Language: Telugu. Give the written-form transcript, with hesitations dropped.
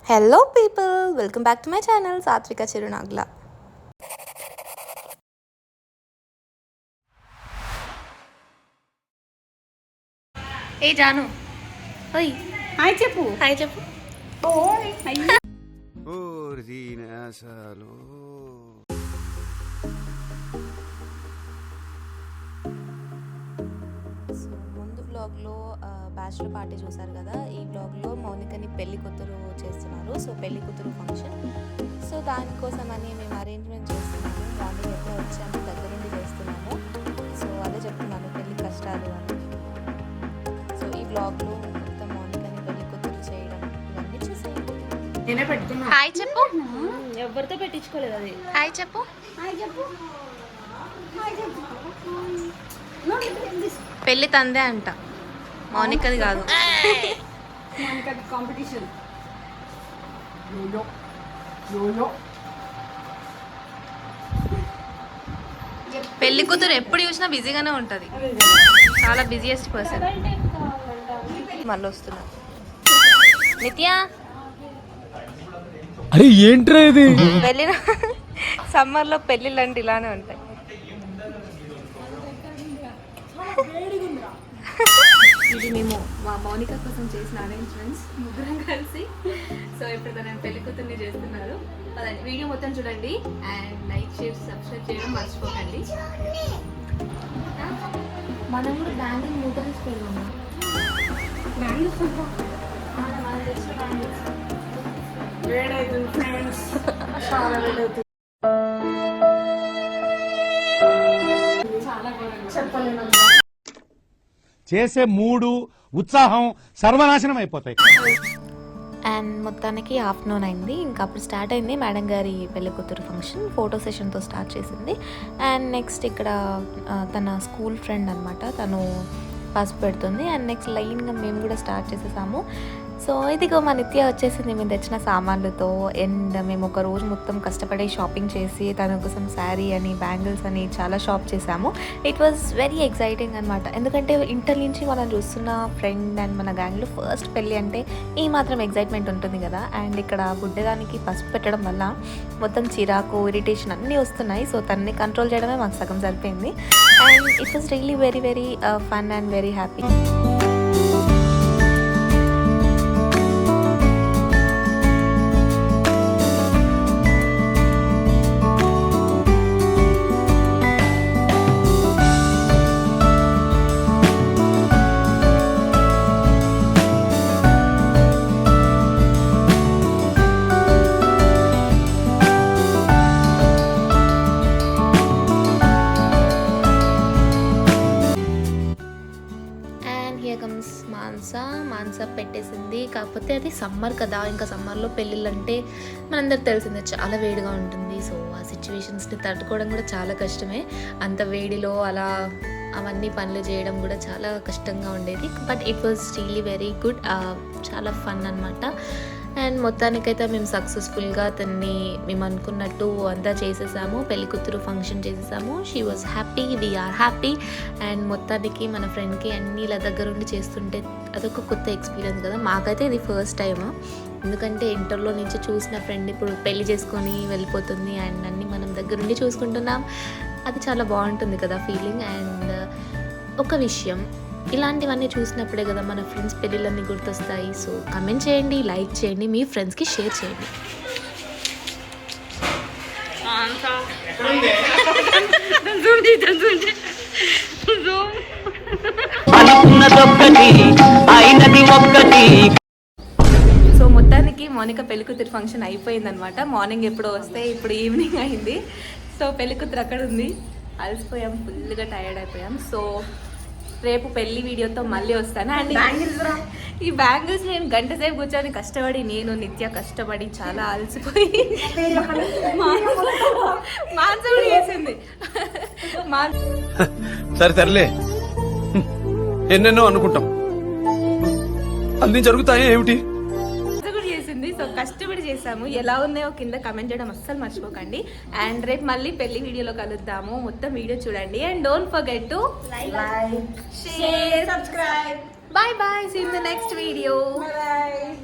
Hello people, welcome back to my channel సాత్విక చిరునాగ్ల. ఏ జాను, ఓయ్ హాయ్ చెప్పు. హాయ్ చెప్పు. ఓయ్ ముందు వ్లాగ్లో బ్యాచులర్ పార్టీ చూసారు కదా. ఈ వ్లాగ్లో మౌనికని పెళ్లి కూతురు చేస్తున్నారు. సో పెళ్లి కూతురు ఫంక్షన్. సో దానికోసమని మేము అరేంజ్మెంట్ చేస్తున్నాము. మార్నింగ్ ఎప్పుడో వచ్చాము, దగ్గరుండి చేస్తున్నాము. సో అదే చెప్తున్నాను, పెళ్లి కష్టాలు అని. సో ఈ వ్లాగ్లో మొత్తం మౌనికని పెళ్లి కూతురు చేయడం ఇవన్నీ చూసేయండి. నేనే పెట్టుకున్నా. హాయ్ చెప్పు. ఎవరితో పెట్టించుకోలేదు అది. హాయ్ చెప్పు. హాయ్ చెప్పు. హాయ్ చెప్పు. పెళ్లి తందే అంట, మౌనికది కాదు. మౌనికది కాంపిటీషన్. యోయో యోయో. పెళ్లి కూతురు ఎప్పుడు చూసినా బిజీగానే ఉంటుంది, చాలా బిజియెస్ట్ పర్సన్. మళ్ళీ వస్తున్నా. నిత్య, అరే ఏంట్రా ఇది? వెళ్ళిన సమ్మర్లో పెళ్ళిళ్ళు అంటే ఇలానే ఉంటాయి. ఇది మేము మా మౌనిక కోసం చేసిన అరేంజ్మెంట్స్, ముగ్గురం కలిసి. సో ఇప్పుడు తన పెళ్లి కూతుర్ని చేస్తున్నారు. అదండి, వీడియో మొత్తం చూడండి అండ్ లైక్, షేర్, సబ్స్క్రైబ్ చేయడం మర్చిపోకండి. మనం కూడా బ్యాంగిల్ మూటల్స్ పెళ్ళున్నాం. వేడవుతుంది ఫ్రెండ్స్, చాలా వేడవుతుంది. చాలా చెప్పలేను. చేసే మూడు ఉత్సాహం సర్వనాశనం అయిపోతాయి. అండ్ మొత్తానికి ఆఫ్టర్నూన్ అయింది. ఇంకా అప్పుడు స్టార్ట్ అయింది మేడం గారి పెళ్లి కూతురు ఫంక్షన్. ఫోటో సెషన్తో స్టార్ట్ చేసింది. అండ్ నెక్స్ట్ ఇక్కడ తన స్కూల్ ఫ్రెండ్ అనమాట, తను పసుపు పెడుతుంది. అండ్ నెక్స్ట్ లైన్గా మేము కూడా స్టార్ట్ చేసేసాము. సో ఇదిగో మా నిత్య వచ్చేసింది మేము తెచ్చిన సామాన్లతో. అండ్ మేము ఒక రోజు మొత్తం కష్టపడి షాపింగ్ చేసి తన కోసం శారీ అని, బ్యాంగిల్స్ అని చాలా షాప్ చేసాము. ఇట్ వాజ్ వెరీ ఎక్సైటింగ్ అనమాట. ఎందుకంటే ఇంటర్ నుంచి మనం చూస్తున్న ఫ్రెండ్ అండ్ మన గ్యాంగ్లో ఫస్ట్ పెళ్ళి అంటే ఈ మాత్రం ఎక్సైట్మెంట్ ఉంటుంది కదా. అండ్ ఇక్కడ గుడ్డదానికి పసుపు పెట్టడం వల్ల మొత్తం చిరాకు, ఇరిటేషన్ అన్నీ వస్తున్నాయి. సో తనని కంట్రోల్ చేయడమే మాకు సగం సరిపోయింది. And it was really very very fun and very happy. Mansa పెట్టేసింది. కాకపోతే అది సమ్మర్ కదా, ఇంకా సమ్మర్లో పెళ్ళిళ్ళు అంటే మనందరికి తెలిసిందే చాలా వేడిగా ఉంటుంది. సో ఆ సిచ్యువేషన్స్ని తట్టుకోవడం కూడా చాలా కష్టమే. అంత వేడిలో అలా అవన్నీ పనులు చేయడం కూడా చాలా కష్టంగా ఉండేది. But it was really very good, చాలా ఫన్ అనమాట. అండ్ మొత్తానికైతే మేము సక్సెస్ఫుల్గా తన్ని మేము అనుకున్నట్టు అంతా చేసేసాము. పెళ్లి కూతురు ఫంక్షన్ చేసేసాము. She was happy, we are happy. And మొత్తానికి మన ఫ్రెండ్కి అన్నీ ఇలా దగ్గరుండి చేస్తుంటే అదొక కొత్త ఎక్స్పీరియన్స్ కదా. మాకైతే ఇది ఫస్ట్ టైం, ఎందుకంటే ఇంటర్లో నుంచి చూసిన ఫ్రెండ్ ఇప్పుడు పెళ్లి చేసుకొని వెళ్ళిపోతుంది అండ్ అన్నీ మనం దగ్గరుండి చూసుకుంటున్నాం. అది చాలా బాగుంటుంది కదా ఫీలింగ్. అండ్ ఒక విషయం, ఇలాంటివన్నీ చూసినప్పుడే కదా మన ఫ్రెండ్స్ పెళ్ళిళ్ళన్నీ గుర్తొస్తాయి. సో కమెంట్ చేయండి, లైక్ చేయండి, మీ ఫ్రెండ్స్కి షేర్ చేయండి. సో మొత్తానికి మౌనిక పెళ్లికూతురు ఫంక్షన్ అయిపోయిందనమాట. మార్నింగ్ ఎప్పుడో వస్తే ఇప్పుడు ఈవినింగ్ అయింది. సో పెళ్లికూతురు అక్కడ ఉంది. అలసిపోయాం, ఫుల్గా టైర్డ్ అయిపోయాం. సో రేపు పెళ్లి వీడియోతో మళ్ళీ వస్తాను. అండ్ ఈ బ్యాంగిల్స్ నేను గంట సేపు కూర్చొని కష్టపడి, నేను నిత్య కష్టపడి చాలా అలసిపోయి మాన్సా చేసింది. సరే తరలే, ఎన్నెన్నో అనుకుంటాం, అన్ని జరుగుతాయి ఏమిటి. సో కష్టపడి చేసాము. ఎలా ఉన్నాయో కింద కమెంట్ చేయడం అస్సలు మర్చిపోకండి. అండ్ రేపు మళ్ళీ పెళ్లి వీడియోలో కలుద్దాము. మొత్తం వీడియో చూడండి. And don't forget to like, share, subscribe. Bye bye. See you in the next video. Bye.